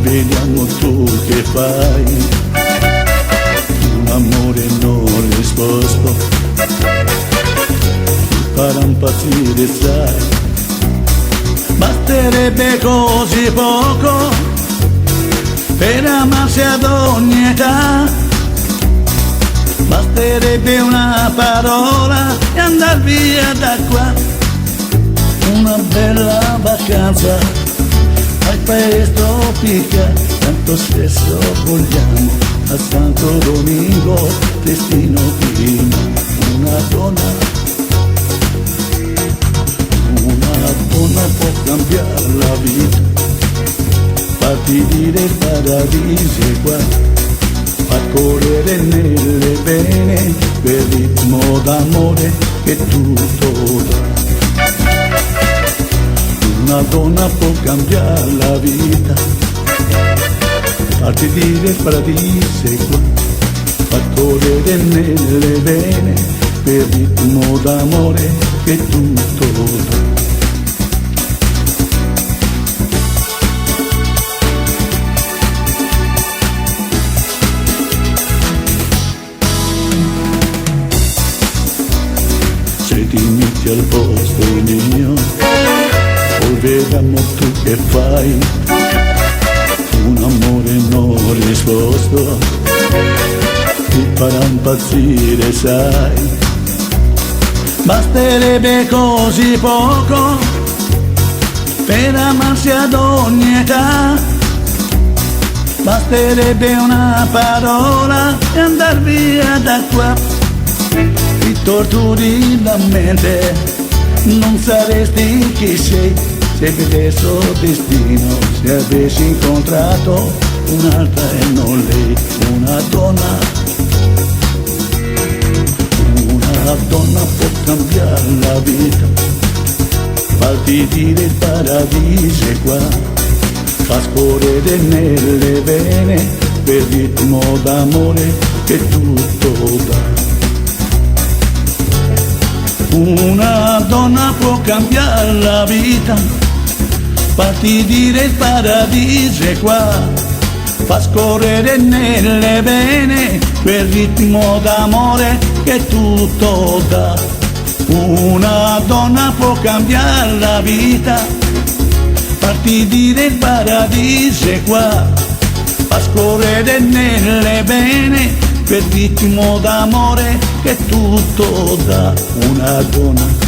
vediamo tu che fai. Un amore non risposto mi farà impazzire, sai. Basterebbe così poco per amarsi ad ogni età. Basterebbe una parola e andar via da qua. Una bella vacanza al paese tropica, tanto spesso vogliamo a Santo Domingo, destino primo. Una donna può cambiare la vita, farti dire il paradiso è qua, far correre nelle vene quel ritmo d'amore che tutto dà. Una donna può cambiare la vita, farti dire il paradiso è qua, far correre nelle vene quel ritmo d'amore che tutto dà. Se ti metti al posto mio, poi vediamo tu che fai. Un amore non risposto ti farà impazzire, sai. Basterebbe così poco per amarsi ad ogni età. Basterebbe una parola e andar via da qua. Ti torturi la mente, non saresti chi sei se vedessi il destino, se avessi incontrato un'altra e non lei. Una donna può cambiare la vita, farti dire il paradiso è qua, fa scorrere nelle vene quel ritmo d'amore che tutto dà. Una donna può cambiare la vita, farti dire il paradiso è qua, fa scorrere nelle vene quel ritmo d'amore che tutto dà. Una donna può cambiare la vita, farti dire il paradiso è qua, fa scorrere nelle vene quel ritmo d'amore che tutto dà. Una donna